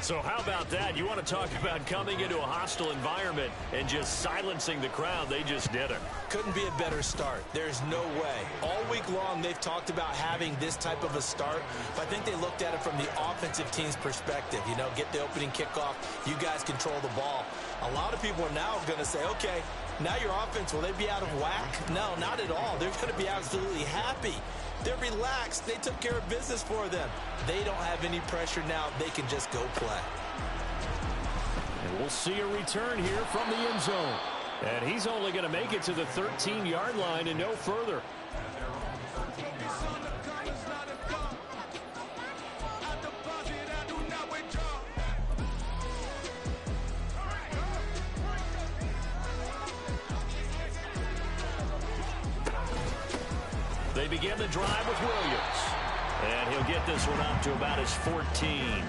So how about that? You want to talk about coming into a hostile environment and just silencing the crowd. They just did it. Couldn't be a better start. There's no way. All week long, they've talked about having this type of a start, but I think they looked at it from the offensive team's perspective. You know, get the opening kickoff. You guys control the ball. A lot of people are now going to say, okay, now your offense, will they be out of whack? No, not at all. They're going to be absolutely happy. They're relaxed. They took care of business for them. They don't have any pressure now. They can just go play. And we'll see a return here from the end zone. And he's only going to make it to the 13-yard line and no further. They begin the drive with Williams. And he'll get this one up to about his 14.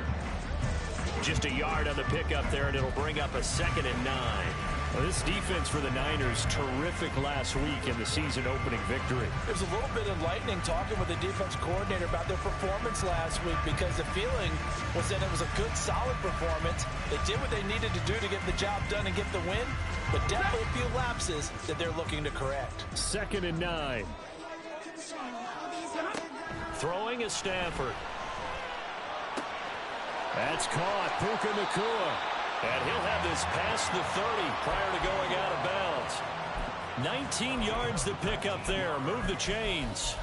Just a yard on the pickup there, and it'll bring up a 2nd and 9. Well, this defense for the Niners, terrific last week in the season-opening victory. There's a little bit enlightening talking with the defense coordinator about their performance last week, because the feeling was that it was a good, solid performance. They did what they needed to do to get the job done and get the win, but definitely a few lapses that they're looking to correct. 2nd and 9. Throwing is Stafford. That's caught. Puka Nacua. And he'll have this past the 30 prior to going out of bounds. 19 yards to pick up there. Move the chains.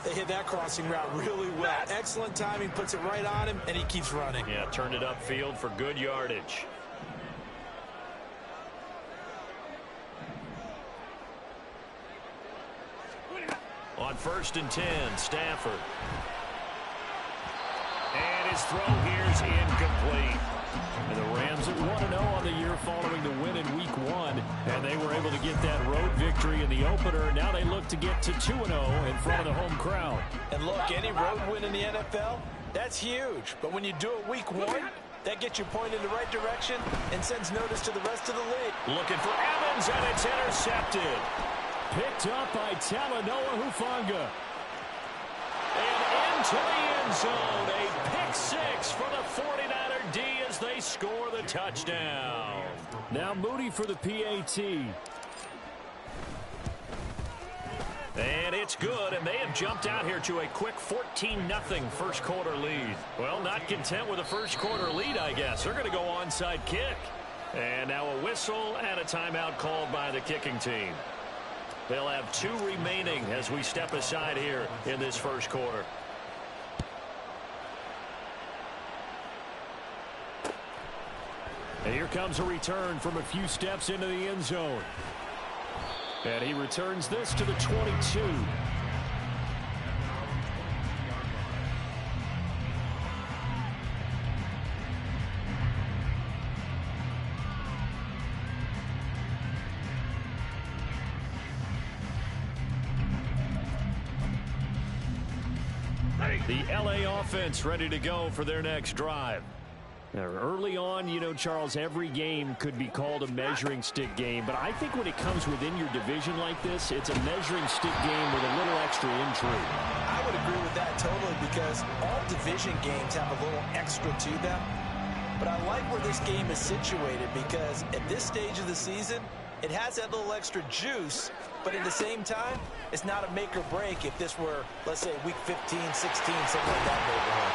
They hit that crossing route really well. Excellent timing, puts it right on him, and he keeps running. Yeah, turned it upfield for good yardage. On 1st and 10, Stafford. And his throw here's incomplete. And the Rams at 1-0 on the year following the win in Week 1. And they were able to get that road victory in the opener. Now they look to get to 2-0 in front of the home crowd. And look, any road win in the NFL, that's huge. But when you do it Week 1, that gets you pointed in the right direction and sends notice to the rest of the league. Looking for Evans, and it's intercepted. Picked up by Talanoa Hufanga. And into the end zone. A pick 6 for the 49er D as they score the touchdown. Now Moody for the PAT. And it's good, and they have jumped out here to a quick 14-0 first quarter lead. Well, not content with a first quarter lead, I guess. They're going to go onside kick. And now a whistle and a timeout called by the kicking team. They'll have 2 remaining as we step aside here in this first quarter. And here comes a return from a few steps into the end zone. And he returns this to the 22. The LA offense ready to go for their next drive. Now, early on, you know, Charles, every game could be called a measuring stick game, but I think when it comes within your division like this, it's a measuring stick game with a little extra intrigue. I would agree with that totally, because all division games have a little extra to them. But I like where this game is situated, because at this stage of the season, it has that little extra juice, but at the same time, it's not a make or break if this were, let's say, week 15, 16, something like that neighborhood.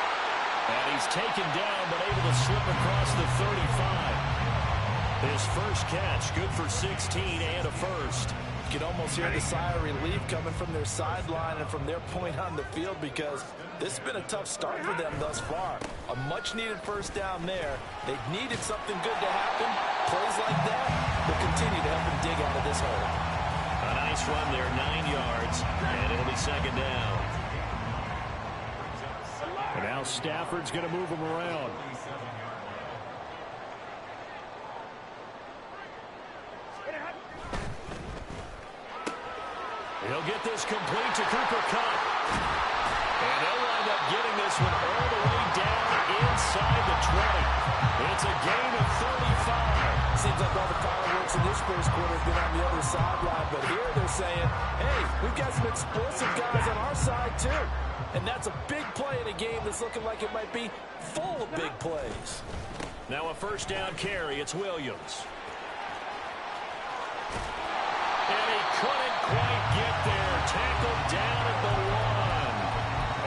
And he's taken down, but able to slip across the 35. His first catch, good for 16 and a first. You can almost hear the sigh of relief coming from their sideline and from their point on the field, because this has been a tough start for them thus far. A much-needed first down there. They needed something good to happen. Plays like that will continue to help them dig out of this hole. A nice run there, 9 yards, and it'll be 2nd down. And now Stafford's going to move him around. He'll get this complete to Cooper Kupp. And they'll wind up getting this one all the way down inside the 20. It's a gain of 35. seems like all the fireworks in this first quarter have been on the other sideline, but here they're saying, hey, we've got some explosive guys on our side too. And that's a big play in a game that's looking like it might be full of big plays. Now a first down carry. It's Williams. And he couldn't quite get there. Tackled down at the 1.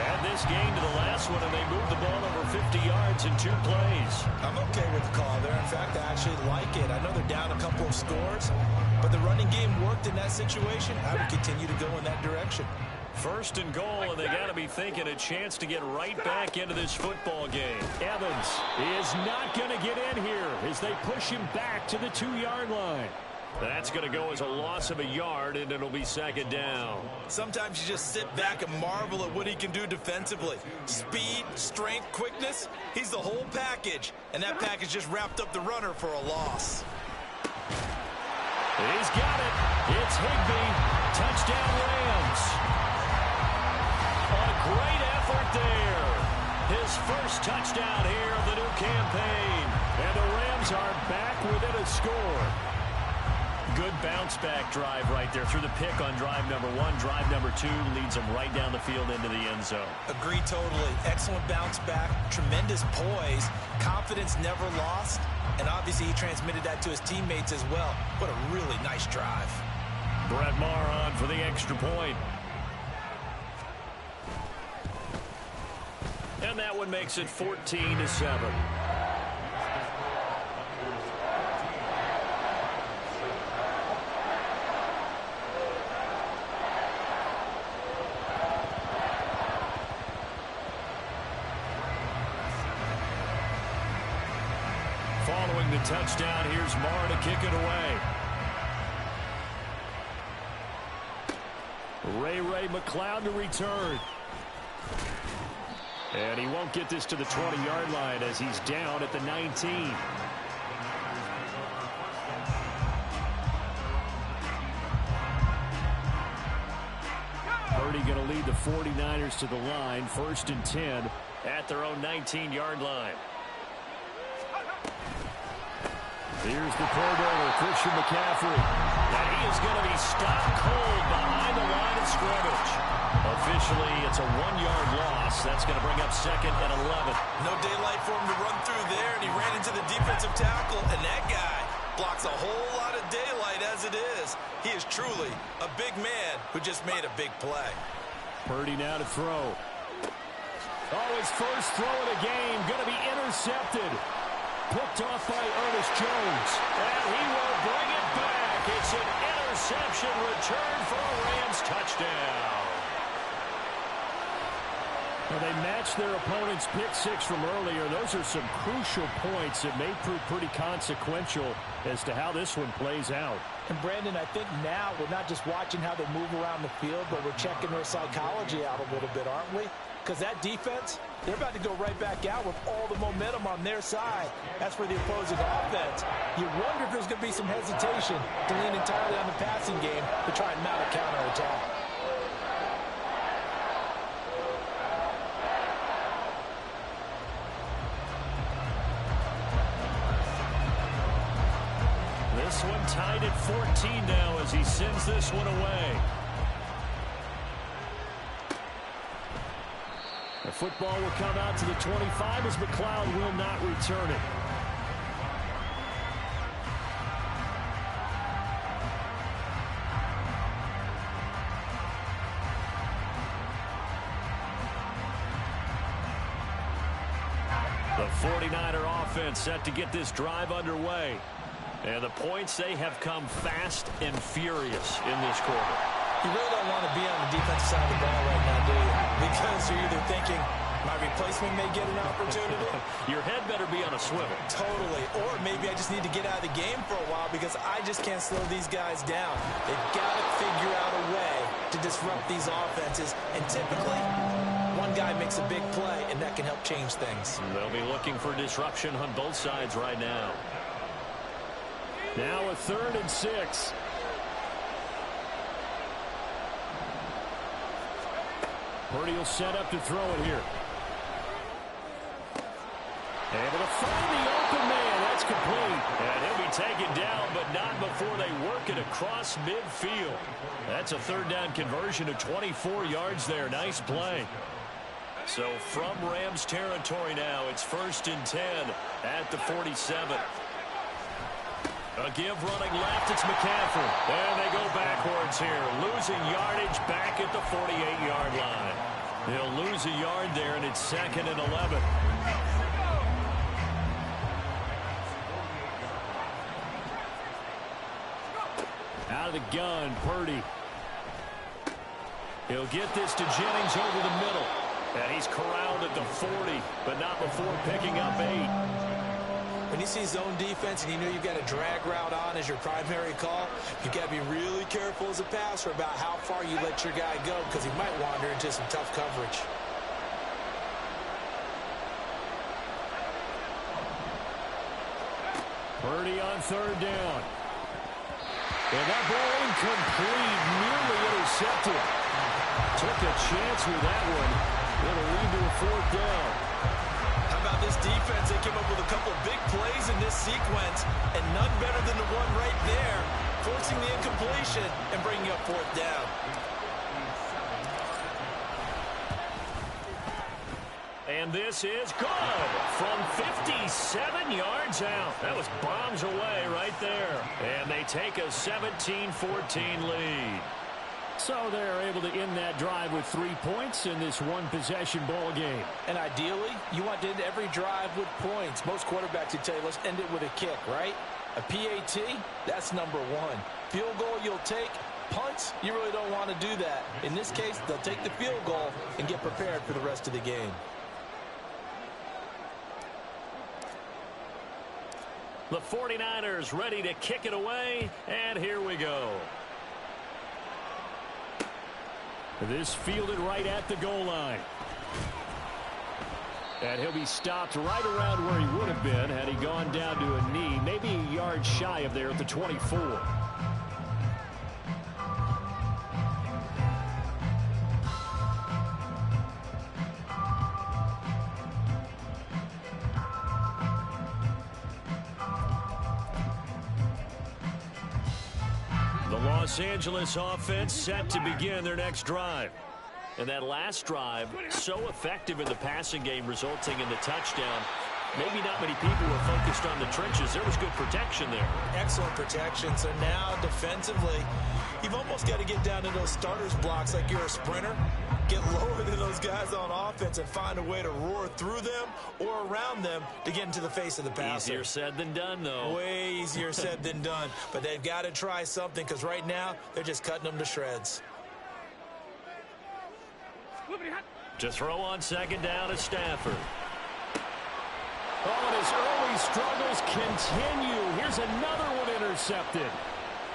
Add this gain to the last one, and they moved the ball over 50 yards in 2 plays. I'm okay with the call there. In fact, I actually like it. I know they're down a couple of scores, but the running game worked in that situation. I would continue to go in that direction. First and goal, and they got to be thinking a chance to get right back into this football game. Evans is not going to get in here as they push him back to the 2-yard line. That's going to go as a loss of a yard, and it'll be second down. Sometimes you just sit back and marvel at what he can do defensively. Speed, strength, quickness, he's the whole package. And that package just wrapped up the runner for a loss. He's got it. It's Higbee. Touchdown Rams. A great effort there. His first touchdown here of the new campaign. And the Rams are back within a score. Good bounce-back drive right there through the pick on drive number 1. Drive number 2 leads them right down the field into the end zone. Agree totally. Excellent bounce back. Tremendous poise. Confidence never lost. And obviously he transmitted that to his teammates as well. What a really nice drive. Brett Maher on for the extra point. And that one makes it 14-7. Following the touchdown, here's Maher to kick it away. Ray McCloud to return. And he won't get this to the 20-yard line as he's down at the 19. Purdy going to lead the 49ers to the line. 1st and 10 at their own 19-yard line. Here's the Pro Bowler, Christian McCaffrey. And he is going to be stopped cold behind the line of scrimmage. Officially, it's a 1-yard loss. That's going to bring up 2nd and 11. No daylight for him to run through there, and he ran into the defensive tackle, and that guy blocks a whole lot of daylight as it is. He is truly a big man who just made a big play. Purdy now to throw. Oh, his first throw of the game going to be intercepted. Picked off by Ernest Jones. And he will bring it back. It's an interception return for a Rams touchdown. Well, they matched their opponent's pick 6 from earlier. Those are some crucial points that may prove pretty consequential as to how this one plays out. And Brandon, I think now we're not just watching how they move around the field, but we're checking their psychology out a little bit, aren't we? Because that defense, they're about to go right back out with all the momentum on their side. As for the opposing offense, you wonder if there's going to be some hesitation to lean entirely on the passing game to try and mount a counterattack. This one tied at 14 now as he sends this one away. The football will come out to the 25 as McCloud will not return it. The 49er offense set to get this drive underway. And the points, they have come fast and furious in this quarter. You really don't want to be on the defensive side of the ball right now, do you? Because you're either thinking, my replacement may get an opportunity. Your head better be on a swivel. Totally. Or maybe I just need to get out of the game for a while because I just can't slow these guys down. They've got to figure out a way to disrupt these offenses. And typically, one guy makes a big play, and that can help change things. They'll be looking for disruption on both sides right now. Now a 3rd and 6. Purdy will set up to throw it here. Able to find the open man. That's complete. And he'll be taken down, but not before they work it across midfield. That's a third down conversion of 24 yards there. Nice play. So from Rams territory now, it's 1st and 10 at the 47. A give running left, it's McCaffrey. And they go backwards here, losing yardage back at the 48-yard line. They'll lose a yard there, and it's 2nd and 11. Out of the gun, Purdy. He'll get this to Jennings over the middle. And he's corralled at the 40, but not before picking up 8. When you see zone defense and you know you've got a drag route on as your primary call, you've got to be really careful as a passer about how far you let your guy go because he might wander into some tough coverage. Purdy on 3rd down. And that ball incomplete, nearly intercepted. Took a chance with that one. It'll lead to a 4th down. How about this defense? They came up with a couple of big plays in this sequence, and none better than the one right there, forcing the incompletion and bringing up 4th down. And this is good from 57 yards out. That was bombs away right there. And they take a 17-14 lead. So they're able to end that drive with 3 points in this one-possession ball game. And ideally, you want to end every drive with points. Most quarterbacks would tell you, let's end it with a kick, right? A PAT, that's number 1. Field goal you'll take. Punts, you really don't want to do that. In this case, they'll take the field goal and get prepared for the rest of the game. The 49ers ready to kick it away, and here we go. This fielded right at the goal line. And he'll be stopped right around where he would have been had he gone down to a knee, maybe a yard shy of there at the 24. Los Angeles offense set to begin their next drive. And that last drive, so effective in the passing game, resulting in the touchdown. Maybe not many people were focused on the trenches. There was good protection there. Excellent protection. So now, defensively, you've almost got to get down to those starters blocks like you're a sprinter. Get lower than those guys on offense and find a way to roar through them or around them to get into the face of the passer. Easier said than done, though. Way easier said than done. But they've got to try something because right now they're just cutting them to shreds. To throw on 2nd down is Stafford. Oh, and his early struggles continue. Here's another one intercepted.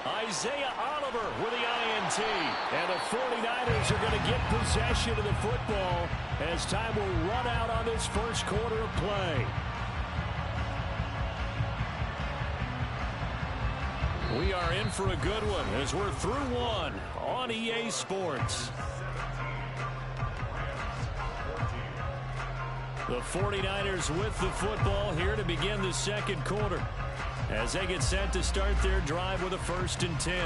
Isaiah Oliver with the INT. And the 49ers are going to get possession of the football as time will run out on this first quarter of play. We are in for a good one as we're through one on EA Sports. The 49ers with the football here to begin the second quarter as they get set to start their drive with a 1st and 10.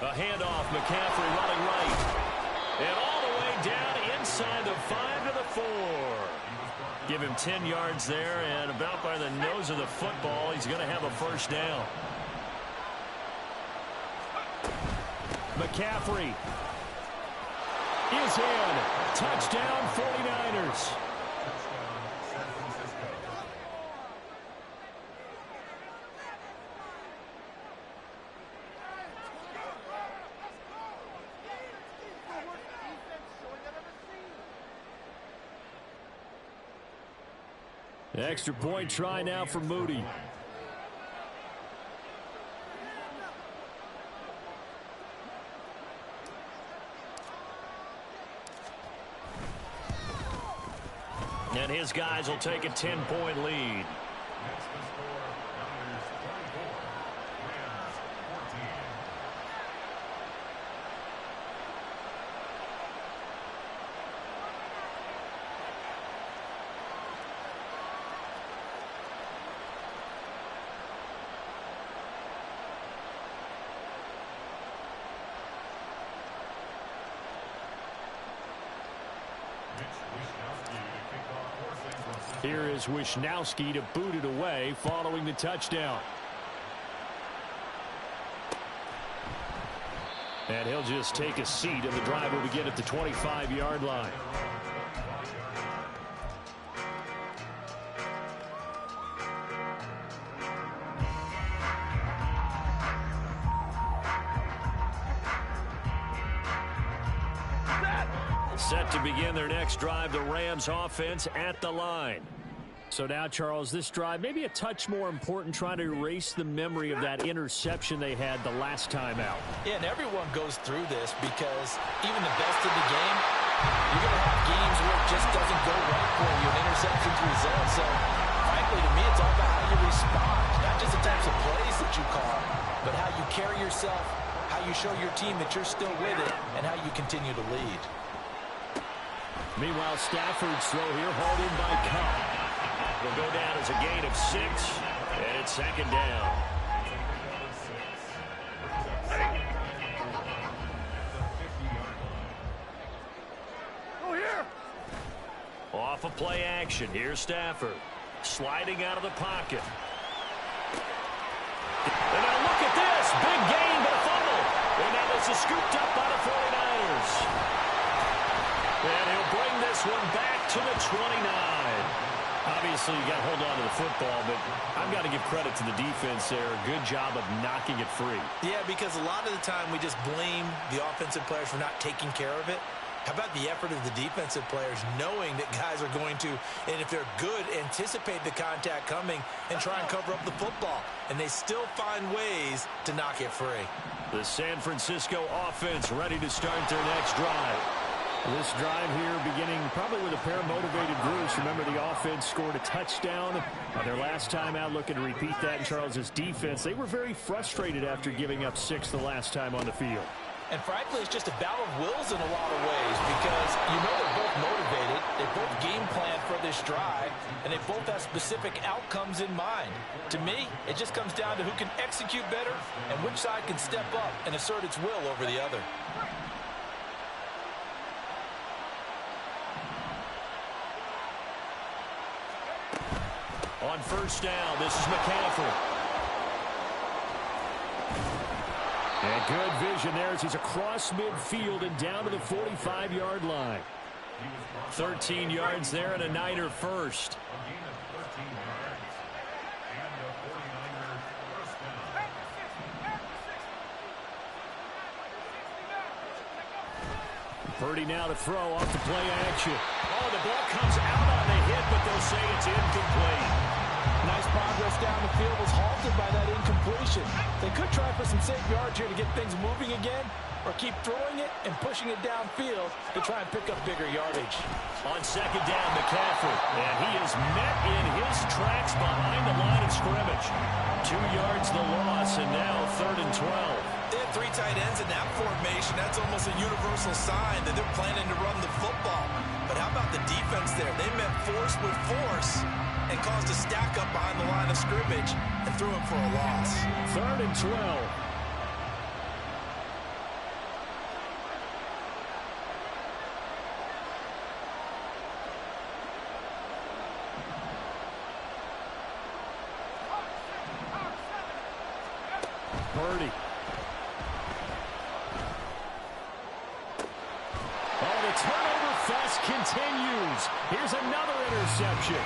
A handoff, McCaffrey running right. And all the way down inside the 5 to the 4. Give him 10 yards there, and about by the nose of the football, he's going to have a 1st down. McCaffrey is in. Touchdown, 49ers. Extra point try now for Moody. And his guys will take a 10-point lead. Here is Wisnowski to boot it away following the touchdown. And he'll just take a seat, and the drive will begin at the 25-yard line. Set to begin their next drive, the Rams offense at the line. So now, Charles, this drive may be a touch more important, trying to erase the memory of that interception they had the last time out. Yeah, and everyone goes through this because even the best of the game, you're going to have games where it just doesn't go right for you, and interceptions result. So, frankly, to me, it's all about how you respond, not just the types of plays that you call, but how you carry yourself, how you show your team that you're still with it, and how you continue to lead. Meanwhile, Stafford's throw here hauled in by Cup. Will go down as a gain of 6, and it's second down. Off of play action, here's Stafford. Sliding out of the pocket. And now look at this. Big gain, but a fumble. And now this is scooped up by the 49ers. And he'll bring this one back to the 29. Obviously, you got to hold on to the football, but I've got to give credit to the defense there. Good job of knocking it free. Yeah, because a lot of the time we just blame the offensive players for not taking care of it. How about the effort of the defensive players knowing that guys are going to, and if they're good, anticipate the contact coming and try and cover up the football. And they still find ways to knock it free. The San Francisco offense ready to start their next drive. This drive here beginning probably with a pair of motivated Bruce. Remember, the offense scored a touchdown on their last time out. Looking to repeat that in Charles's defense. They were very frustrated after giving up 6 the last time on the field. And frankly, it's just a battle of wills in a lot of ways because you know they're both motivated. They both game plan for this drive, and they both have specific outcomes in mind. To me, it just comes down to who can execute better and which side can step up and assert its will over the other. On first down, this is McCaffrey. And good vision there as he's across midfield and down to the 45-yard line. 13 yards there and a Niner first. Purdy now to throw off the play action. Oh, the ball comes out on the hit, but they'll say it's incomplete. Nice progress down the field was halted by that incompletion. They could try for some safe yards here to get things moving again, or keep throwing it and pushing it downfield to try and pick up bigger yardage. On second down, McCaffrey, and he is met in his tracks behind the line of scrimmage. 2 yards the loss, and now 3rd and 12. They have 3 tight ends in that formation. That's almost a universal sign that they're planning to run the football. But how about the defense there? They met force with force and caused a stack up behind the line of scrimmage and threw him for a loss. 3rd and 12. Purdy. Oh, the turnover fest continues. Here's another interception.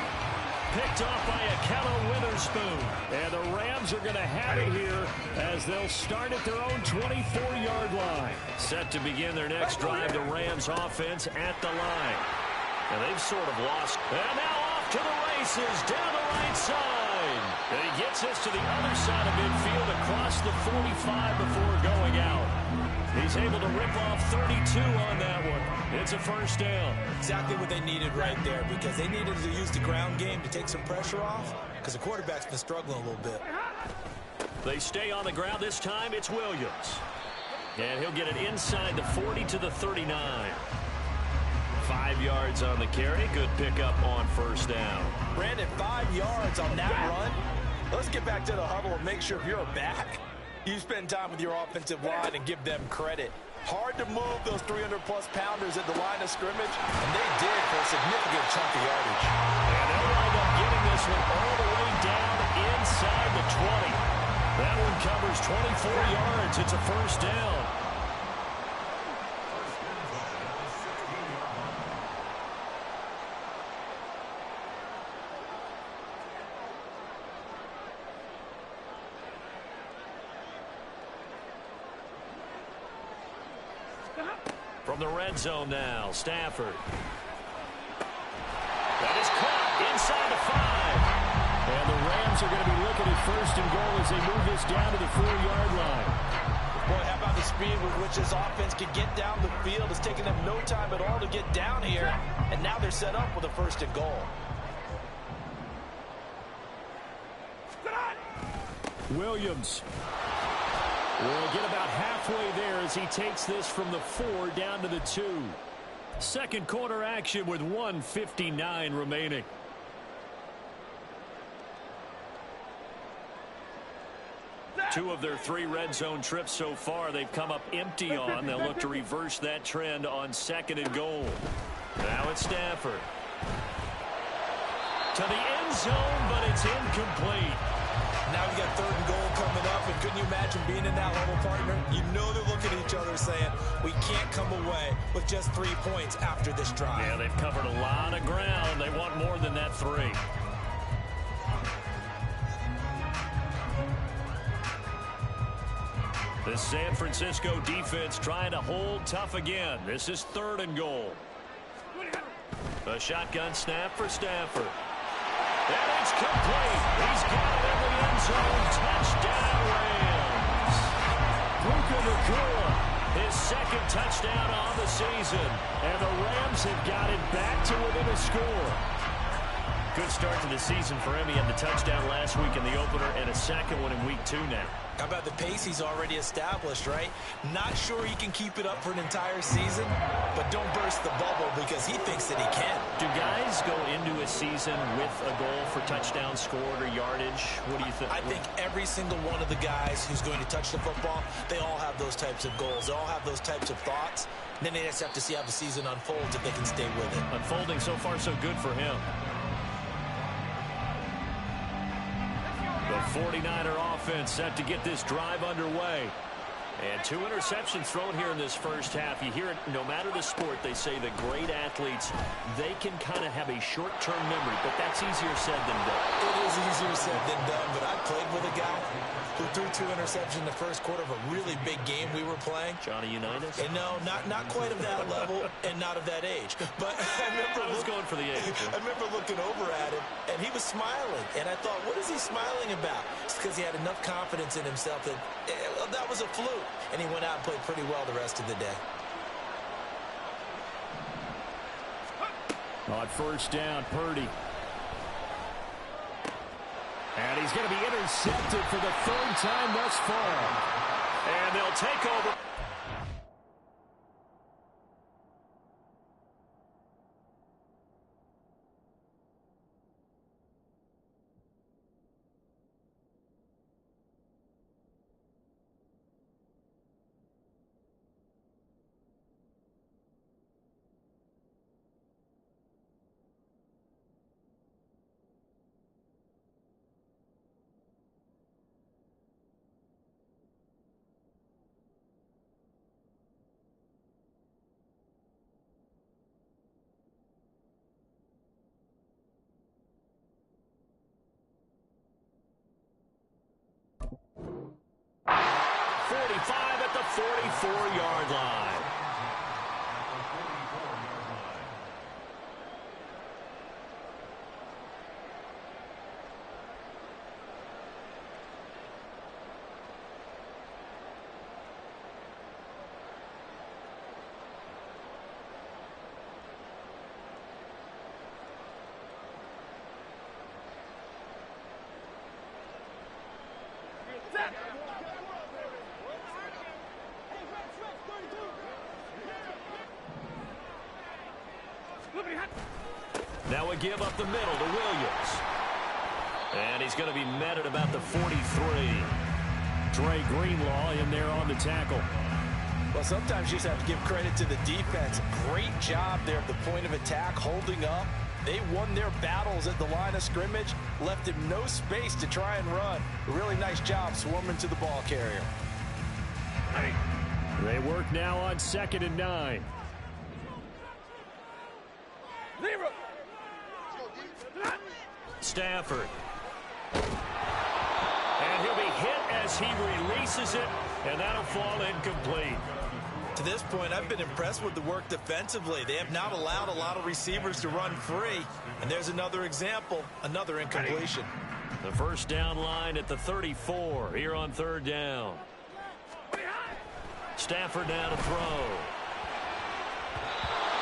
Picked off by Akello Witherspoon. And the Rams are going to have it here as they'll start at their own 24-yard line. Set to begin their next drive, the Rams offense at the line. And they've sort of lost. And now off to the races down the right side. And he gets this to the other side of midfield across the 45 before going out. He's able to rip off 32 on that one. It's a first down. Exactly what they needed right there, because they needed to use the ground game to take some pressure off, because the quarterback's been struggling a little bit. They stay on the ground. This time it's Williams. And he'll get it inside the 40 to the 39. 5 yards on the carry. Good pickup on first down. Brandon, 5 yards on that run. Let's get back to the huddle and make sure if you're a back, you spend time with your offensive line and give them credit. Hard to move those 300-plus pounders at the line of scrimmage, and they did for a significant chunk of yardage. And they'll run 24 yards. It's a first down. From the red zone now, Stafford. That is caught inside the 5. And the Rams are going to be looking at first and goal as they move this down to the 4-yard line. Boy, how about the speed with which this offense can get down the field? It's taken them no time at all to get down here, and now they're set up with a first and goal. Williams will get about halfway there as he takes this from the 4 down to the 2. Second quarter action with 1:59 remaining. Two of their 3 red zone trips so far they've come up empty on. They'll look to reverse that trend on second and goal. Now it's Stafford. To the end zone, but it's incomplete. Now we got third and goal coming up, and couldn't you imagine being in that level, partner? You know they're looking at each other saying, we can't come away with just 3 points after this drive. Yeah, they've covered a lot of ground. They want more than that 3. The San Francisco defense trying to hold tough again. This is third and goal. A shotgun snap for Stafford. And it's complete. He's got it in the end zone. Touchdown, Rams. Puka Nacua, his second touchdown on the season. And the Rams have got it back to within a score. Good start to the season for him. He had the touchdown last week in the opener and a second one in week 2 now. How about the pace he's already established, right? Not sure he can keep it up for an entire season, but don't burst the bubble because he thinks that he can. Do guys go into a season with a goal for touchdown scored or yardage? What do you think? I think every single one of the guys who's going to touch the football, they all have those types of goals. They all have those types of thoughts. And then they just have to see how the season unfolds if they can stay with it. Unfolding so far so good for him. The 49er offense set to get this drive underway. And 2 interceptions thrown here in this first half. You hear it, no matter the sport, they say that great athletes, they can kind of have a short-term memory, but that's easier said than done. It is easier said than done, but I played with a guy who threw 2 interceptions in the first quarter of a really big game we were playing. Johnny Unitas? And no, not quite of that level and not of that age. But I was going for the age. I remember looking over at him, and he was smiling. And I thought, what is he smiling about? It's because he had enough confidence in himself that that was a fluke. And he went out and played pretty well the rest of the day. On first down, Purdy. And he's going to be intercepted for the 3rd time thus far. And they'll take over. At the 44-yard line. Now a give up the middle to Williams. And he's going to be met at about the 43. Dre Greenlaw in there on the tackle. Well, sometimes you just have to give credit to the defense. Great job there at the point of attack, holding up, They won their battles at the line of scrimmage, left him no space to try and run. A really nice job swarming to the ball carrier. They work now on 2nd and 9. Stafford. And he'll be hit as he releases it, and that'll fall incomplete. To this point, I've been impressed with the work defensively. They have not allowed a lot of receivers to run free. And there's another example, another incompletion. The first down line at the 34 here on 3rd down. Stafford now to throw.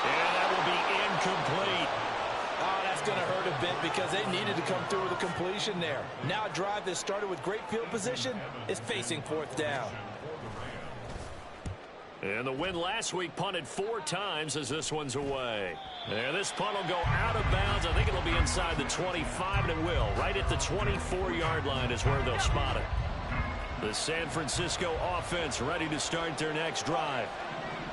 And that will be incomplete. Oh, that's going to hurt a bit because they needed to come through with a completion there. Now a drive that started with great field position is facing 4th down. And the win last week punted 4 times as this one's away. And this punt will go out of bounds. I think it'll be inside the 25, and it will. Right at the 24-yard line is where they'll spot it. The San Francisco offense ready to start their next drive.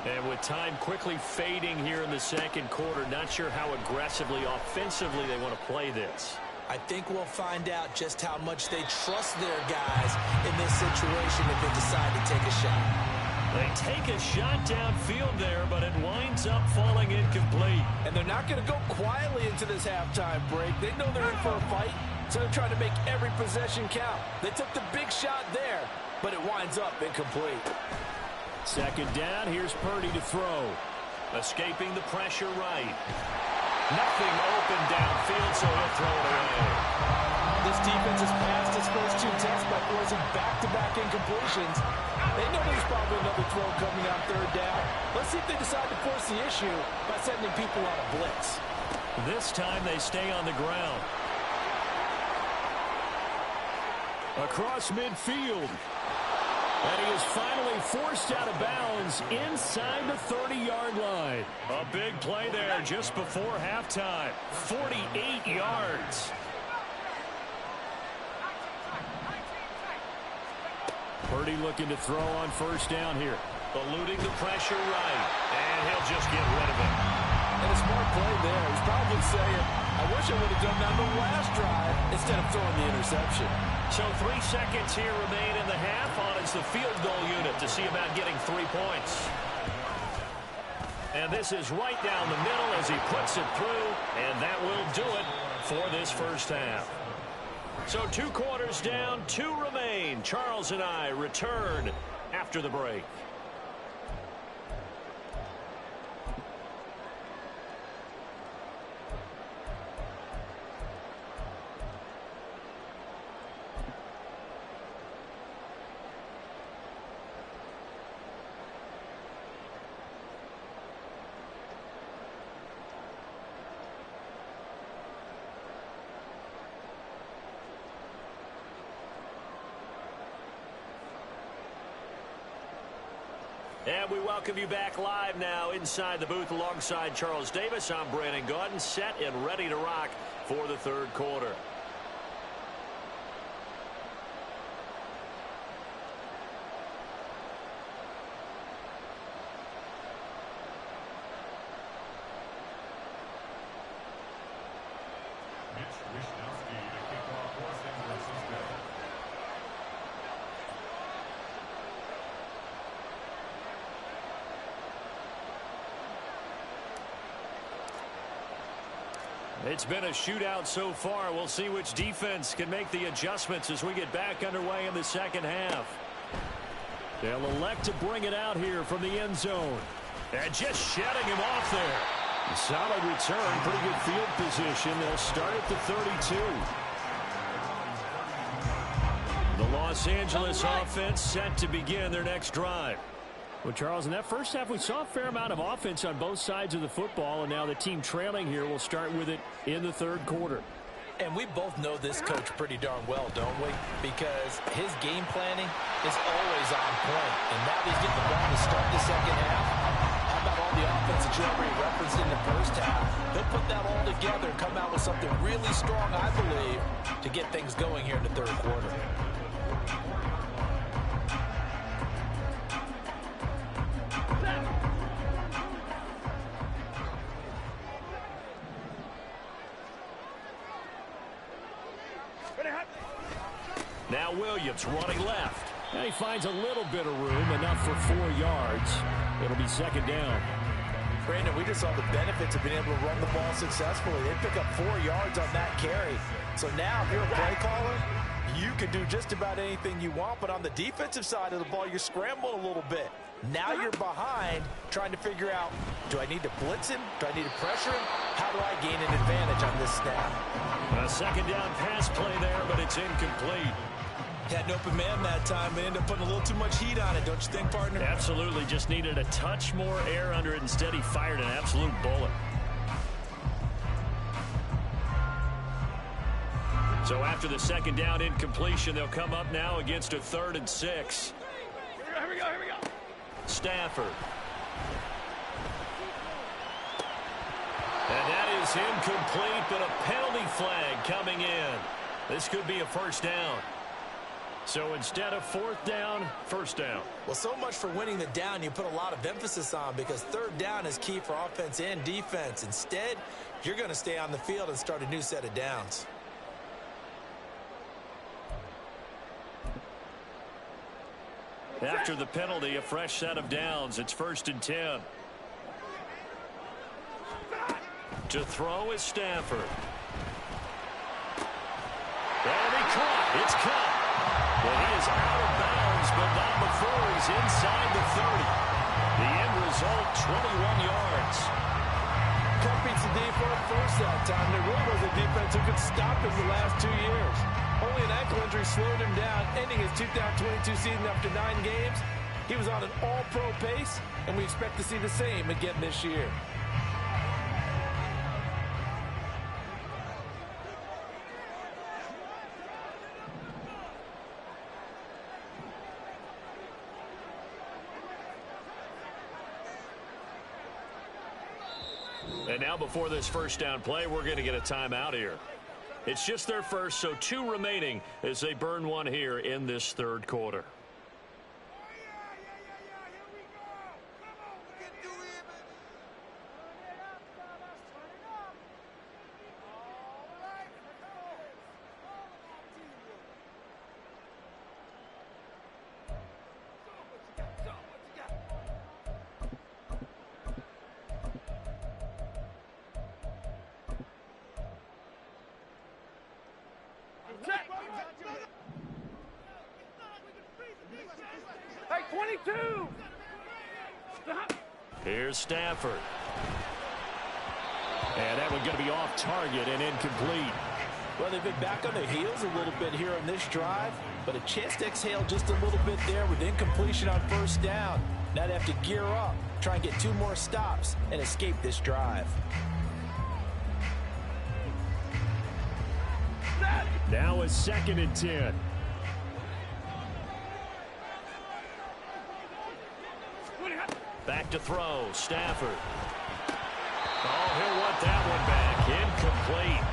And with time quickly fading here in the 2nd quarter, not sure how aggressively, offensively they want to play this. I think we'll find out just how much they trust their guys in this situation if they decide to take a shot. They take a shot downfield there, but it winds up falling incomplete. And they're not going to go quietly into this halftime break. They know they're in for a fight, so they're trying to make every possession count. They took the big shot there, but it winds up incomplete. 2nd down, here's Purdy to throw. Escaping the pressure right. Nothing open downfield, so he'll throw it away. This defense has passed its first 2 tests by forcing back-to-back incompletions. They know there's probably another throw coming on 3rd down. Let's see if they decide to force the issue by sending people on a blitz. This time they stay on the ground. Across midfield. And he is finally forced out of bounds inside the 30-yard line. A big play there just before halftime. 48 yards. Purdy looking to throw on 1st down here. Eluding the pressure right. And he'll just get rid of it. And a smart play there. He's probably saying, I wish I would have done that on the last drive instead of throwing the interception. So 3 seconds here remain in the half. On is the field goal unit to see about getting 3 points. And this is right down the middle as he puts it through. And that will do it for this first half. So 2 quarters down, 2 remain. Charles and I return after the break. And we welcome you back live now inside the booth alongside Charles Davis. I'm Brandon Gaudin, set and ready to rock for the 3rd quarter. It's been a shootout so far. We'll see which defense can make the adjustments as we get back underway in the 2nd half. They'll elect to bring it out here from the end zone. And just shedding him off there. Solid return, pretty good field position. They'll start at the 32. The Los Angeles offense set to begin their next drive. Well, Charles, in that first half, we saw a fair amount of offense on both sides of the football, and now the team trailing here will start with it in the 3rd quarter. And we both know this coach pretty darn well, don't we? Because his game planning is always on point. And now he's getting the ball to start the 2nd half. How about all the offense that you already referenced in the first half? He'll put that all together and come out with something really strong, I believe, to get things going here in the 3rd quarter. Now Williams running left. And he finds a little bit of room, enough for 4 yards. It'll be second down. Brandon, we just saw the benefits of being able to run the ball successfully. They pick up 4 yards on that carry. So now if you're a play caller, you can do just about anything you want. But on the defensive side of the ball, you're scrambling a little bit. Now you're behind trying to figure out, do I need to blitz him? Do I need to pressure him? How do I gain an advantage on this snap? A second down pass play there, but it's incomplete. Had an open man that time, but ended up putting a little too much heat on it, don't you think, partner? Absolutely, just needed a touch more air under it. Instead, he fired an absolute bullet. So after the second down incompletion, they'll come up now against a 3rd and 6. Here we go. Stafford. And that is incomplete, but a penalty flag coming in. This could be a first down. So instead of 4th down, first down. Well, so much for winning the down you put a lot of emphasis on, because 3rd down is key for offense and defense. Instead, you're going to stay on the field and start a new set of downs. After the penalty, a fresh set of downs. It's 1st and 10. To throw is Stafford. And he caught. It's caught. Well, he is out of bounds, but not before he's inside the 30. The end result, 21 yards. Cut beats the defense first that time. There really was a defense who could stop him the last 2 years. Only an ankle injury slowed him down, ending his 2022 season after 9 games. He was on an all-pro pace, and we expect to see the same again this year. And now before this first down play, we're going to get a timeout here. It's just their first, so 2 remaining as they burn one here in this 3rd quarter. Hey, 22! Here's Stafford. And that one going to be off target and incomplete. Well, they've been back on their heels a little bit here on this drive, but a chance to exhale just a little bit there with incompletion on 1st down. Now they have to gear up, try and get 2 more stops, and escape this drive. Now a 2nd and 10. Back to throw, Stafford. Oh, he'll want that one back. Incomplete.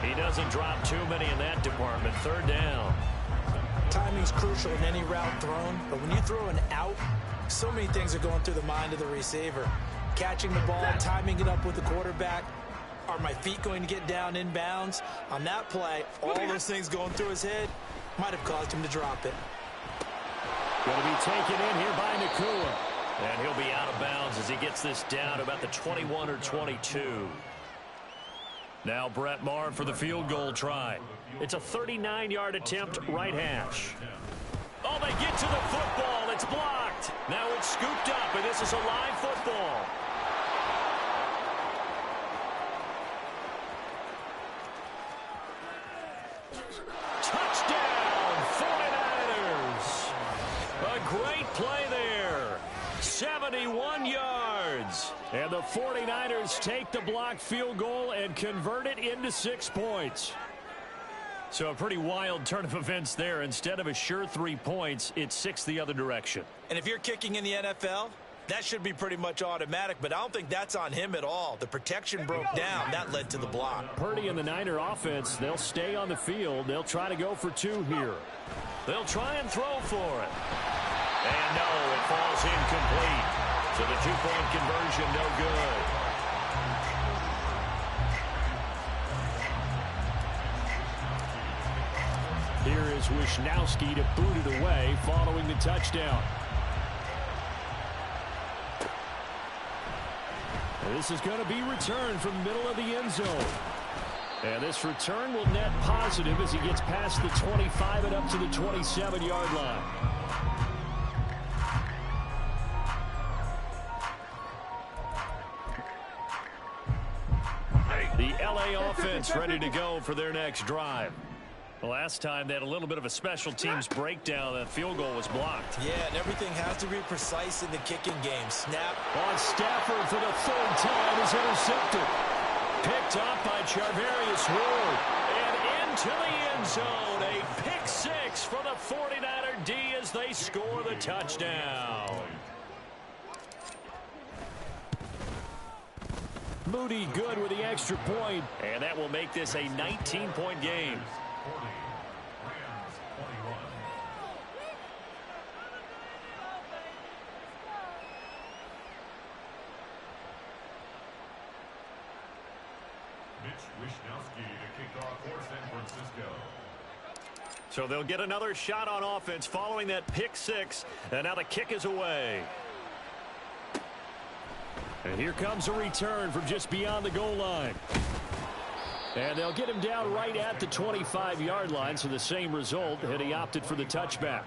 He doesn't drop too many in that department. 3rd down. Timing's crucial in any route thrown, but when you throw an out, so many things are going through the mind of the receiver. Catching the ball, timing it up with the quarterback. Are my feet going to get down in bounds? On that play, all those things going through his head might have caused him to drop it. Going to be taken in here by Nacua. And he'll be out of bounds as he gets this down about the 21 or 22. Now Brett Maher for the field goal try. It's a 39-yard attempt, right hash. Oh, they get to the football. It's blocked. Now it's scooped up, and this is a live football. Touchdown, 49ers. A great play there. 71 yards. And the 49ers take the blocked field goal and convert it into 6 points. So a pretty wild turn of events there. Instead of a sure 3 points, it's 6 the other direction. And if you're kicking in the NFL, that should be pretty much automatic, but I don't think that's on him at all. The protection broke down. That led to the block. Purdy and the Niner offense, they'll stay on the field. They'll try to go for 2 here. They'll try and throw for it. And no, it falls incomplete. So the 2-point conversion, no good. Here is Wishnowsky to boot it away following the touchdown. This is going to be returned from the middle of the end zone. And this return will net positive as he gets past the 25 and up to the 27-yard line. The LA offense ready to go for their next drive. Last time they had a little bit of a special teams breakdown. That field goal was blocked. Yeah, and everything has to be precise in the kicking game. Snap. On Stafford for the third time is intercepted. Picked up by Charvarius Ward. And into the end zone. A pick six for the 49er D as they score the touchdown. Moody good with the extra point. And that will make this a 19-point game. Wishnowsky to kick off for San Francisco. So they'll get another shot on offense following that pick six. And now the kick is away. And here comes a return from just beyond the goal line. And they'll get him down right at the 25-yard line, so the same result, and he opted for the touchback.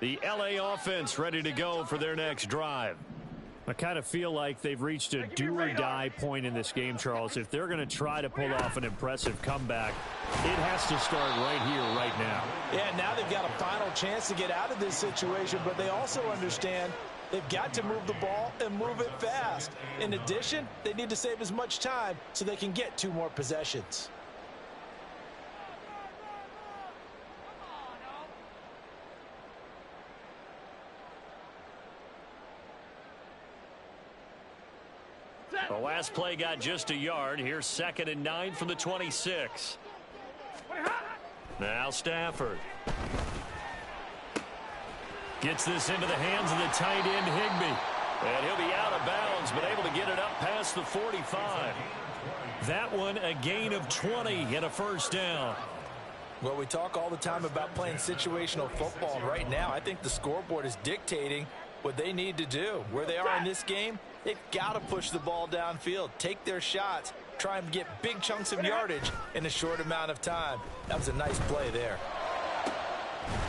The LA offense ready to go for their next drive. I kind of feel like they've reached a do-or-die point in this game, Charles. If they're going to try to pull off an impressive comeback, it has to start right here, right now. Yeah, now they've got a final chance to get out of this situation, but they also understand they've got to move the ball and move it fast. In addition, they need to save as much time so they can get 2 more possessions. The last play got just a yard. Here's 2nd and 9 from the 26. Now Stafford. Gets this into the hands of the tight end Higbee. And he'll be out of bounds, but able to get it up past the 45. That one a gain of 20 and a first down. Well, we talk all the time about playing situational football. Right now, I think the scoreboard is dictating what they need to do. Where they are in this game, they've got to push the ball downfield, take their shots, try and get big chunks of yardage in a short amount of time. That was a nice play there.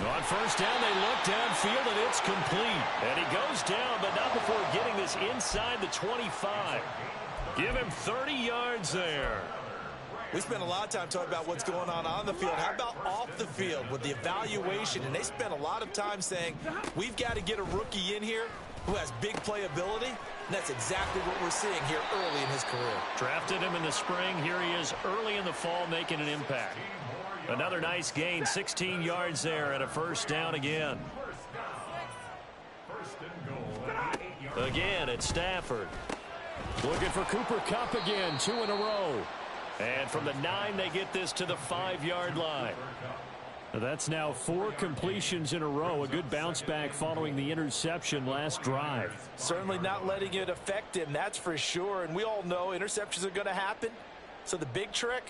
On first down, they look downfield, and it's complete. And he goes down, but not before getting this inside the 25. Give him 30 yards there. We spent a lot of time talking about what's going on the field. How about off the field with the evaluation? And they spent a lot of time saying, we've got to get a rookie in here who has big playability. And that's exactly what we're seeing here early in his career. Drafted him in the spring. Here he is early in the fall making an impact. Another nice gain, 16 yards there and a first down again. Again, it's Stafford. Looking for Cooper Kupp again, 2 in a row. And from the 9, they get this to the 5-yard line. That's now 4 completions in a row. A good bounce back following the interception last drive. Certainly not letting it affect him, that's for sure. And we all know interceptions are going to happen. So the big trick,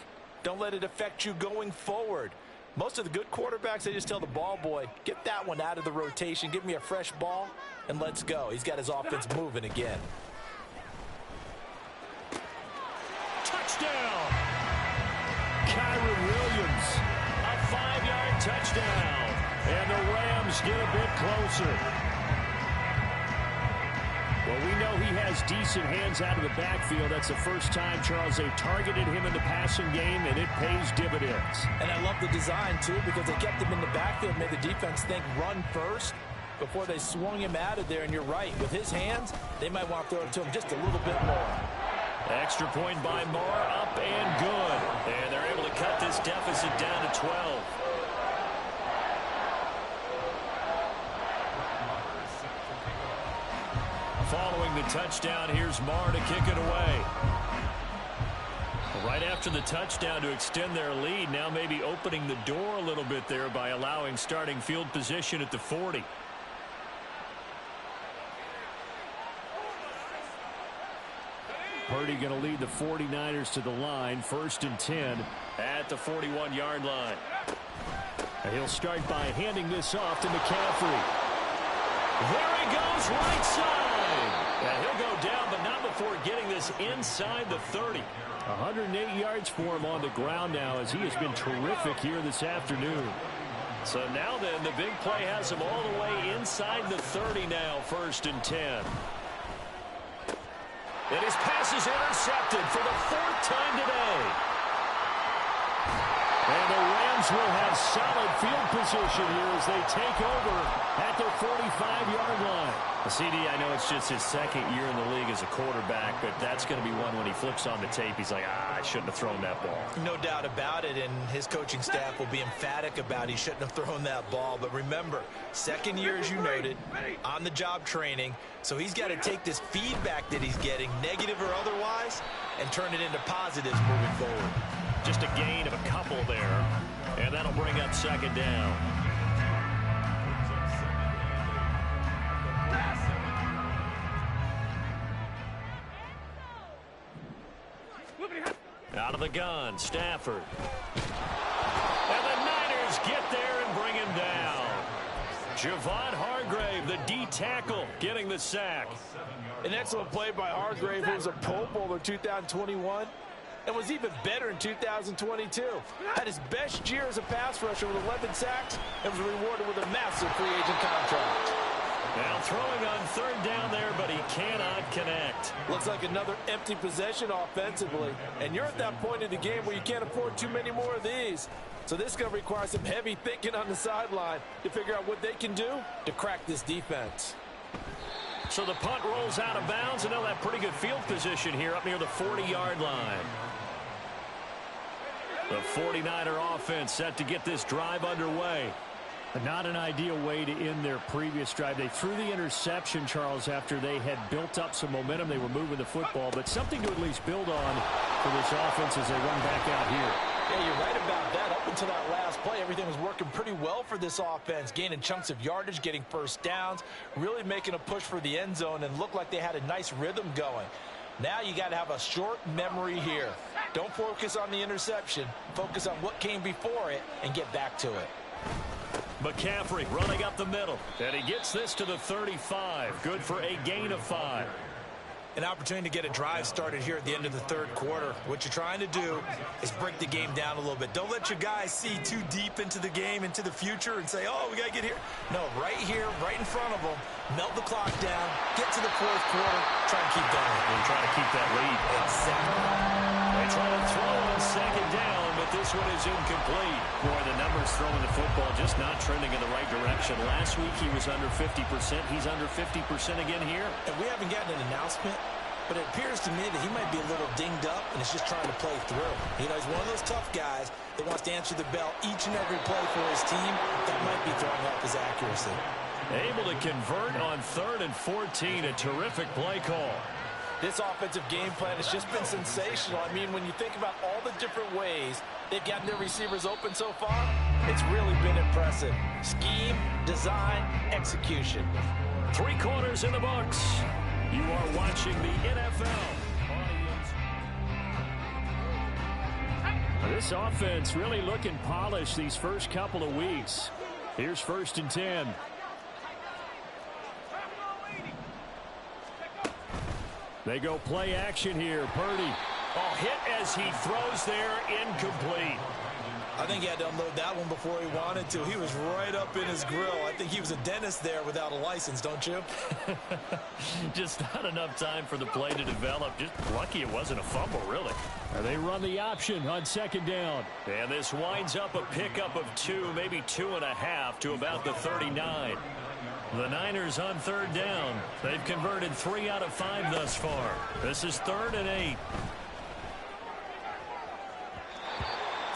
don't let it affect you going forward. Most of the good quarterbacks, they just tell the ball boy, get that one out of the rotation, give me a fresh ball, and let's go. He's got his offense moving again. Touchdown! Kyren Williams. A 5-yard touchdown. And the Rams get a bit closer. Well, we know he has decent hands out of the backfield. That's the first time, Charles, they've targeted him in the passing game, and it pays dividends. And I love the design, too, because they kept him in the backfield, made the defense think run first before they swung him out of there. And you're right, with his hands, they might want to throw it to him just a little bit more. Extra point by Moore, up and good. And they're able to cut this deficit down to 12. Following the touchdown, here's Moore to kick it away. Right after the touchdown to extend their lead, now maybe opening the door a little bit there by allowing starting field position at the 40. Purdy going to lead the 49ers to the line, 1st and 10 at the 41-yard line. And he'll start by handing this off to McCaffrey. There he goes, right side. And he'll go down, but not before getting this inside the 30. 108 yards for him on the ground now, as he has been terrific here this afternoon. So now then, the big play has him all the way inside the 30 now, 1st and 10. And his pass is intercepted for the 4th time today. And the Rams will have solid field position here as they take over at their 45-yard line. CD, I know it's just his 2nd year in the league as a quarterback, but that's going to be one when he flips on the tape. He's like, I shouldn't have thrown that ball. No doubt about it, and his coaching staff will be emphatic about he shouldn't have thrown that ball. But remember, 2nd year, as you noted, on-the-job training. So he's got to take this feedback that he's getting, negative or otherwise, and turn it into positives moving forward. Just a gain of a couple there, and that'll bring up 2nd down. Out of the gun, Stafford. And the Niners get there and bring him down. Javon Hargrave, the D tackle, getting the sack. An excellent play by Hargrave, who was a Pro Bowler 2021 and was even better in 2022. Had his best year as a pass rusher with 11 sacks and was rewarded with a massive free agent contract. Now throwing on 3rd down there, but he cannot connect. Looks like another empty possession offensively. And you're at that point in the game where you can't afford too many more of these. So this is going to require some heavy thinking on the sideline to figure out what they can do to crack this defense. So the punt rolls out of bounds, and they'll have pretty good field position here up near the 40-yard line. The 49er offense set to get this drive underway. Not an ideal way to end their previous drive. They threw the interception, Charles, after they had built up some momentum. They were moving the football, but something to at least build on for this offense as they run back out here. Yeah, you're right about that. Up until that last play, everything was working pretty well for this offense, gaining chunks of yardage, getting 1st downs, really making a push for the end zone, and looked like they had a nice rhythm going. Now you got to have a short memory here. Don't focus on the interception. Focus on what came before it and get back to it. McCaffrey running up the middle, and he gets this to the 35. Good for a gain of 5. An opportunity to get a drive started here at the end of the 3rd quarter. What you're trying to do is break the game down a little bit. Don't let your guys see too deep into the game, into the future, and say, oh, we got to get here. No, right here, right in front of them, melt the clock down, get to the 4th quarter, try and keep going. And try to keep that lead. Exactly. They try to throw on 2nd down, but this one is incomplete. Boy, the numbers throwing the football just not trending in the right direction. Last week he was under 50%. He's under 50% again here. And we haven't gotten an announcement, but it appears to me that he might be a little dinged up and is just trying to play through. You know, he's one of those tough guys that wants to answer the bell each and every play for his team. That might be throwing off his accuracy. Able to convert on 3rd and 14. A terrific play call. This offensive game plan has just been sensational. I mean, when you think about all the different ways they've gotten their receivers open so far, it's really been impressive. Scheme, design, execution. 3 quarters in the books. You are watching the NFL. This offense really looking polished these first couple of weeks. Here's 1st and 10. They go play action here. Purdy. Oh, hit as he throws there, incomplete. I think he had to unload that one before he wanted to. He was right up in his grill. I think he was a dentist there without a license, don't you? Just not enough time for the play to develop. Just lucky it wasn't a fumble, really. And they run the option on 2nd down. And this winds up a pickup of 2, maybe 2.5 to about the 39. The Niners on 3rd down. They've converted 3 out of 5 thus far. This is 3rd and 8.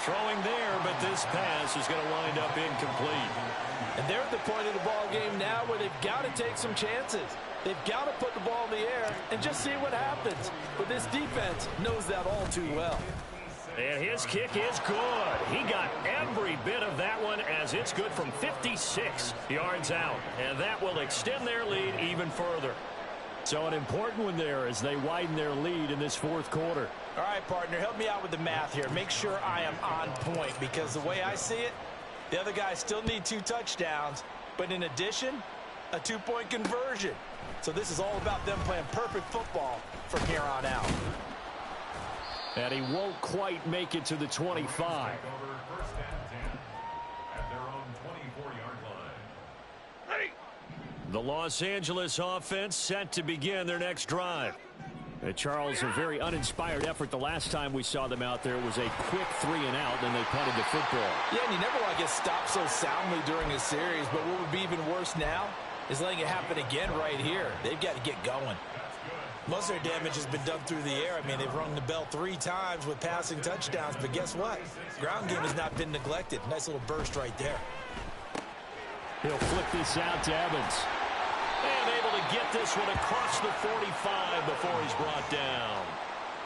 Throwing there, but this pass is going to wind up incomplete. And they're at the point of the ball game now where they've got to take some chances. They've got to put the ball in the air and just see what happens. But this defense knows that all too well. And his kick is good. He got every bit of that one as it's good from 56 yards out. And that will extend their lead even further. So an important one there as they widen their lead in this fourth quarter. All right, partner, help me out with the math here. Make sure I am on point because the way I see it, the other guys still need 2 touchdowns, but in addition, a 2-point conversion. So this is all about them playing perfect football from here on out. And he won't quite make it to the 25. First and 10 at their own 24-yard line. Ready. The Los Angeles offense set to begin their next drive. Charles, a very uninspired effort the last time we saw them out there. It was a quick 3-and-out, and they punted the football. Yeah, and you never want to get stopped so soundly during a series, but what would be even worse now is letting it happen again right here. They've got to get going. Most of their damage has been done through the air. I mean, they've rung the bell 3 times with passing touchdowns, but guess what? Ground game has not been neglected. Nice little burst right there. He'll flip this out to Evans. And able to get this one across the 45 before he's brought down.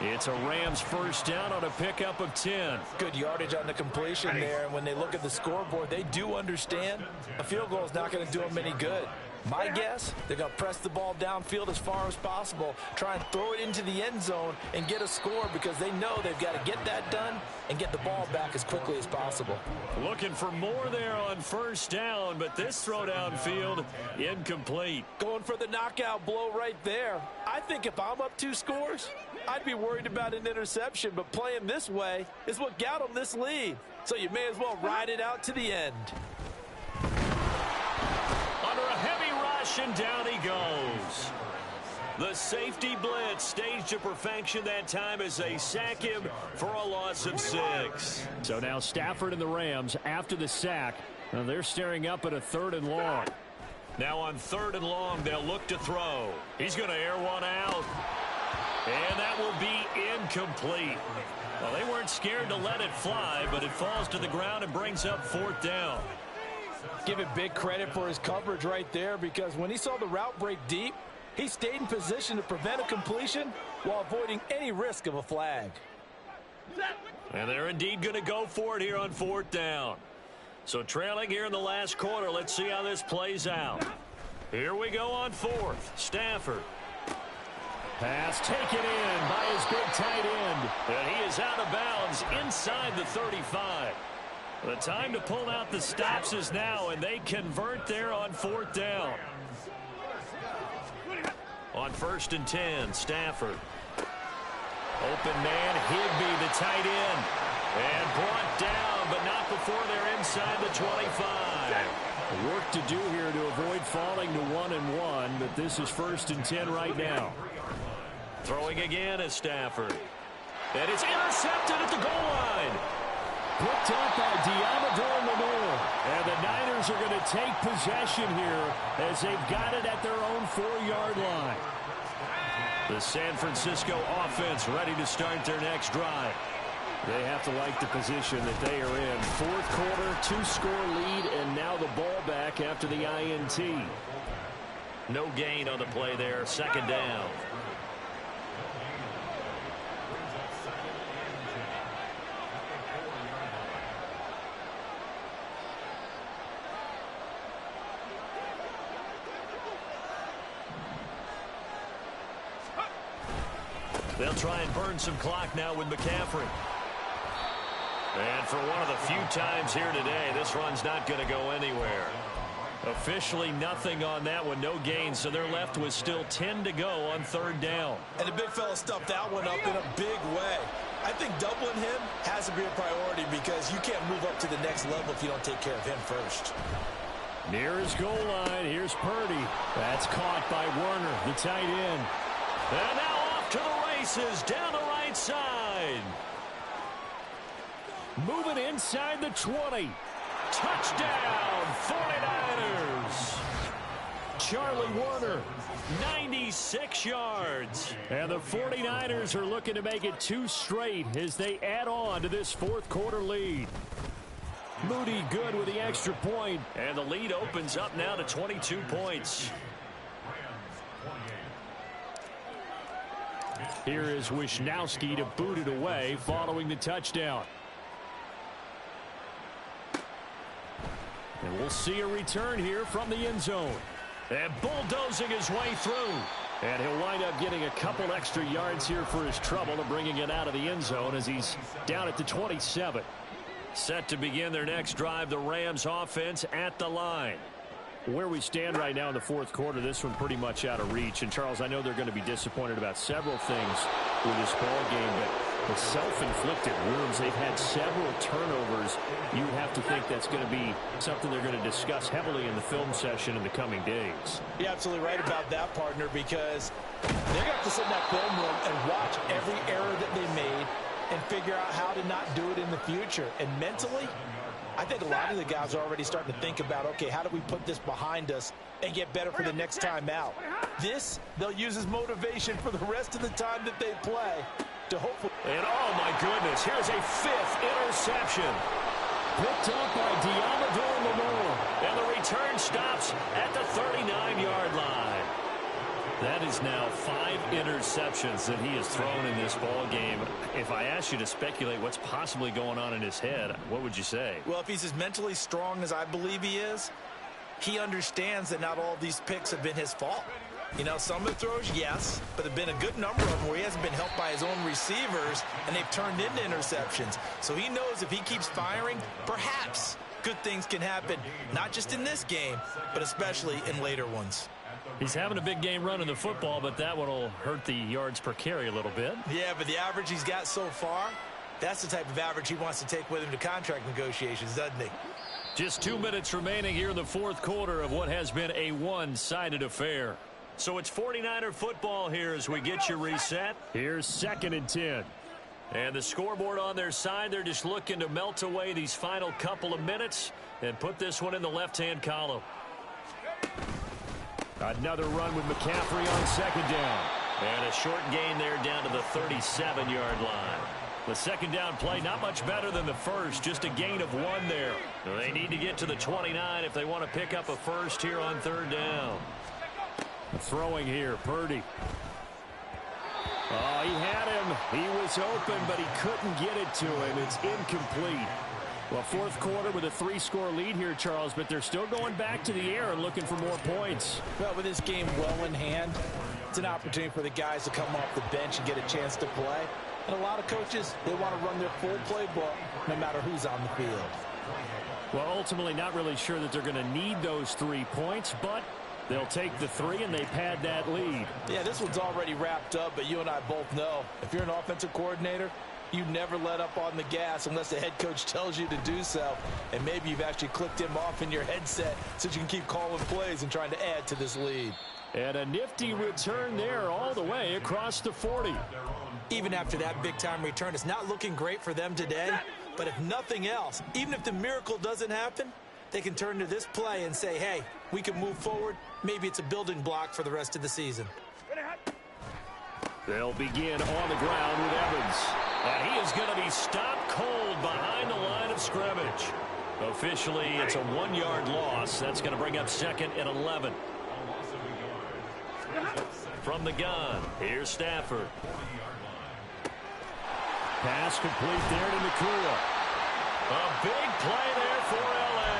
It's a Rams first down on a pickup of 10. Good yardage on the completion there, and when they look at the scoreboard, they do understand a field goal is not going to do them any good. My guess, they're going to press the ball downfield as far as possible, try and throw it into the end zone and get a score because they know they've got to get that done and get the ball back as quickly as possible. Looking for more there on first down, but this throw downfield incomplete. Going for the knockout blow right there. I think if I'm up 2 scores, I'd be worried about an interception, but playing this way is what got them this lead. So you may as well ride it out to the end. Under a heavy rush, and down he goes. The safety blitz staged to perfection that time as they sack him for a loss of 6. So now Stafford and the Rams, after the sack, they're staring up at a 3rd and long. Now on 3rd and long, they'll look to throw. He's going to air one out. And that will be incomplete. Well, they weren't scared to let it fly, but it falls to the ground and brings up 4th down. Give it big credit for his coverage right there because when he saw the route break deep, he stayed in position to prevent a completion while avoiding any risk of a flag. And they're indeed going to go for it here on 4th down. So trailing here in the last quarter, let's see how this plays out. Here we go on 4th. Stafford. Pass taken in by his big tight end. And he is out of bounds inside the 35. The time to pull out the stops is now, and they convert there on 4th down. On 1st and 10, Stafford. Open man, Higbee, the tight end. And brought down, but not before they're inside the 25. Work to do here to avoid falling to 1-1, but this is 1st and 10 right now. Throwing again is Stafford. And it's intercepted at the goal line. Picked up by Diamador Lenore. And the Niners are going to take possession here as they've got it at their own 4-yard line. The San Francisco offense ready to start their next drive. They have to like the position that they are in. 4th quarter, 2-score lead, and now the ball back after the INT. No gain on the play there. 2nd down. They'll try and burn some clock now with McCaffrey. And for one of the few times here today, this run's not going to go anywhere. Officially nothing on that one, no gain, so they're left with still 10 to go on 3rd down. And the big fella stuffed that one up in a big way. I think doubling him has to be a priority because you can't move up to the next level if you don't take care of him first. Near his goal line, here's Purdy. That's caught by Werner, the tight end. And now off to the races down the right side. Moving inside the 20. Touchdown, 49ers. Charlie Werner. 96 yards. And the 49ers are looking to make it 2 straight as they add on to this 4th quarter lead. Moody good with the extra point. And the lead opens up now to 22 points. Here is Wisnowski to boot it away following the touchdown. And we'll see a return here from the end zone. And bulldozing his way through. And he'll wind up getting a couple extra yards here for his trouble and bringing it out of the end zone as he's down at the 27. Set to begin their next drive, the Rams offense at the line. Where we stand right now in the fourth quarter, this one pretty much out of reach. And, Charles, I know they're going to be disappointed about several things with this ball game, but the self-inflicted wounds, they've had several turnovers. You have to think that's going to be something they're going to discuss heavily in the film session in the coming days. You're absolutely right about that, partner, because they're going to have to sit in that film room and watch every error that they made and figure out how to not do it in the future. And mentally, I think a lot of the guys are already starting to think about, okay, how do we put this behind us and get better for the next time out? This, they'll use as motivation for the rest of the time that they play to hopefully. And, oh, my goodness, here's a fifth interception. Picked up by Deommodore Lenoir. And the return stops at the 39-yard line. That is now 5 interceptions that he has thrown in this ball game. If I asked you to speculate what's possibly going on in his head, what would you say? Well, if he's as mentally strong as I believe he is, he understands that not all of these picks have been his fault. You know, some of the throws, yes, but there have been a good number of them where he hasn't been helped by his own receivers, and they've turned into interceptions. So he knows if he keeps firing, perhaps good things can happen, not just in this game, but especially in later ones. He's having a big game running the football, but that one will hurt the yards per carry a little bit. Yeah, but the average he's got so far, that's the type of average he wants to take with him to contract negotiations, doesn't he? Just 2 minutes remaining here in the fourth quarter of what has been a one-sided affair. So it's 49er football here as we get you reset. Here's 2nd and 10. And the scoreboard on their side, they're just looking to melt away these final couple of minutes and put this one in the left-hand column. Another run with McCaffrey on 2nd down. And a short gain there down to the 37-yard line. The 2nd down play not much better than the first, just a gain of 1 there. They need to get to the 29 if they want to pick up a first here on 3rd down. Throwing here, Purdy. Oh, he had him. He was open, but he couldn't get it to him. It's incomplete. Well, fourth quarter with a 3-score lead here, Charles, but they're still going back to the air and looking for more points. Well, with this game well in hand, it's an opportunity for the guys to come off the bench and get a chance to play. And a lot of coaches, they want to run their full playbook no matter who's on the field. Well, ultimately not really sure that they're going to need those 3 points, but they'll take the 3 and they pad that lead. Yeah, this one's already wrapped up, but you and I both know if you're an offensive coordinator, you never let up on the gas unless the head coach tells you to do so. And maybe you've actually clicked him off in your headset so you can keep calling plays and trying to add to this lead. And a nifty return there all the way across the 40. Even after that big-time return, it's not looking great for them today. But if nothing else, even if the miracle doesn't happen, they can turn to this play and say, hey, we can move forward. Maybe it's a building block for the rest of the season. They'll begin on the ground with Evans. And he is going to be stopped cold behind the line of scrimmage. Officially, it's a 1-yard loss. That's going to bring up 2nd and 11. From the gun, here's Stafford. Pass complete there to Nakua. A big play there for L.A.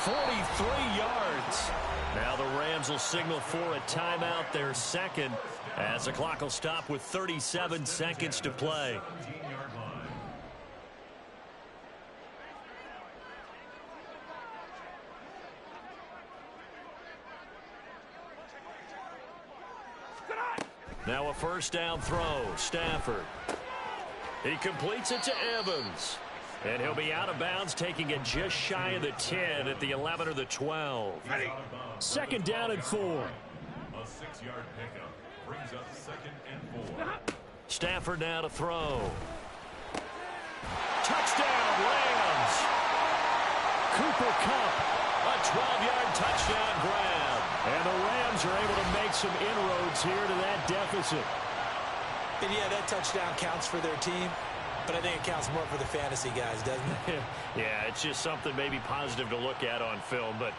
43 yards. Now the Rams will signal for a timeout, their 2nd, as the clock will stop with 37 seconds to play. Now a 1st down throw, Stafford. He completes it to Evans. And he'll be out of bounds, taking it just shy of the 10 at the 11 or the 12. 2nd down and 4. A 6-yard pickup brings up 2nd and 4. Stafford now to throw. Touchdown, Rams. Cooper Kupp. A 12-yard touchdown grab. And the Rams are able to make some inroads here to that deficit. And yeah, that touchdown counts for their team, but I think it counts more for the fantasy guys, doesn't it? Yeah, it's just something maybe positive to look at on film, but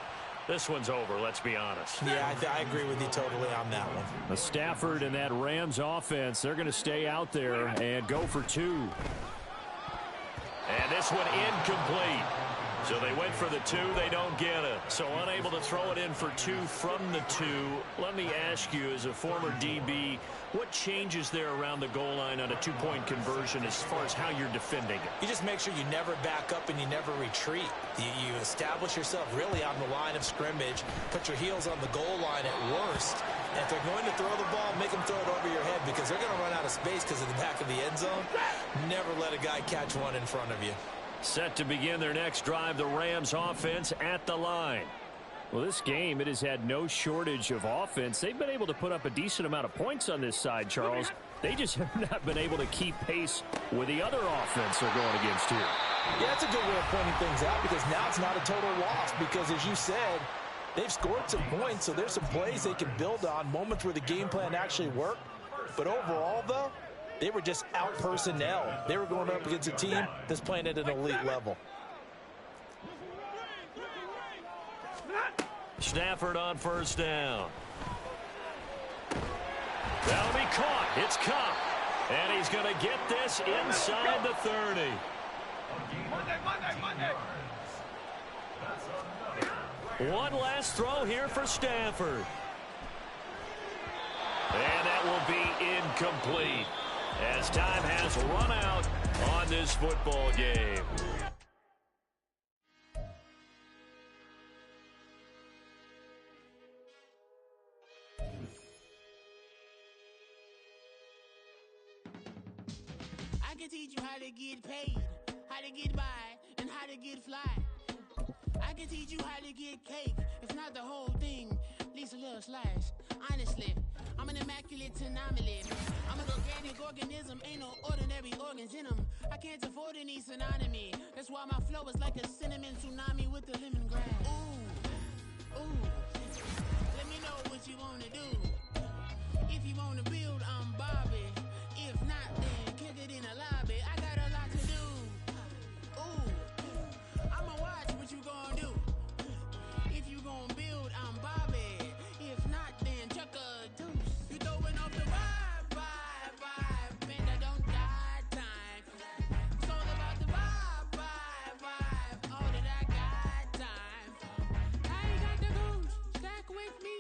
This one's over, let's be honest. Yeah, I agree with you totally on that one. Stafford and that Rams offense, they're going to stay out there and go for 2. And this one incomplete. So they went for the 2, they don't get it. So unable to throw it in for 2 from the 2. Let me ask you, as a former DB, what changes there around the goal line on a 2-point conversion as far as how you're defending it? You just make sure you never back up and you never retreat. You establish yourself really on the line of scrimmage, put your heels on the goal line at worst. And if they're going to throw the ball, make them throw it over your head because they're going to run out of space because of the back of the end zone. Never let a guy catch one in front of you. Set to begin their next drive, the Rams offense at the line. Well, this game, it has had no shortage of offense. They've been able to put up a decent amount of points on this side, Charles. They just have not been able to keep pace with the other offense they're going against here. Yeah, that's a good way of pointing things out because now it's not a total loss because, as you said, they've scored some points, so there's some plays they can build on, moments where the game plan actually worked. But overall, though, they were just out personnel. They were going up against a team that's playing at an elite level. Stafford on first down. That'll be caught. It's Kupp. And he's going to get this inside the 30. One last throw here for Stafford. And that will be incomplete as time has run out on this football game. I can teach you how to get paid, how to get by, and how to get fly. I can teach you how to get cake, if not the whole thing, at least a little slice. Honestly, I'm an immaculate anomaly. I'm an organic organism, ain't no ordinary organs in them. I can't afford any synonymy. That's why my flow is like a cinnamon tsunami with the lemongrass. Ooh, ooh. Let me know what you wanna do. If you wanna build, I'm Bobby. If not, then kick it in the lobby. I got a lot to do. Ooh, I'ma watch what you gonna do. If you gonna build, I'm Bobby. If not, then chuck a deuce. You throwing off the vibe. Man, I don't die time. It's all about the vibe. All that I got time. I ain't got the goose. Stack with me.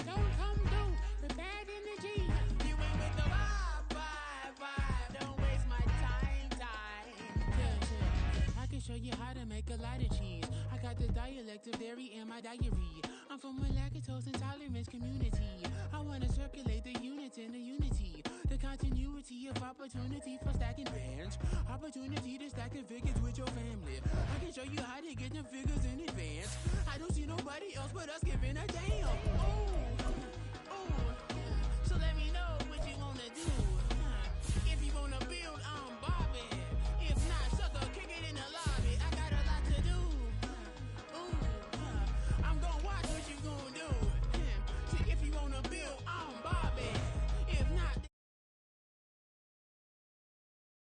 Don't come through with bad energy. You ain't with the vibe. Don't waste my time. Yeah. I can show you how to make a lot of cheese. I got the dialect of dairy in my diary. I'm from a lactose intolerance community. I wanna circulate the units in the unity. The continuity of opportunity for stacking bands. Opportunity to stack the figures with your family. I can show you how to get them figures in advance. I don't see nobody else but us giving a damn. Ooh.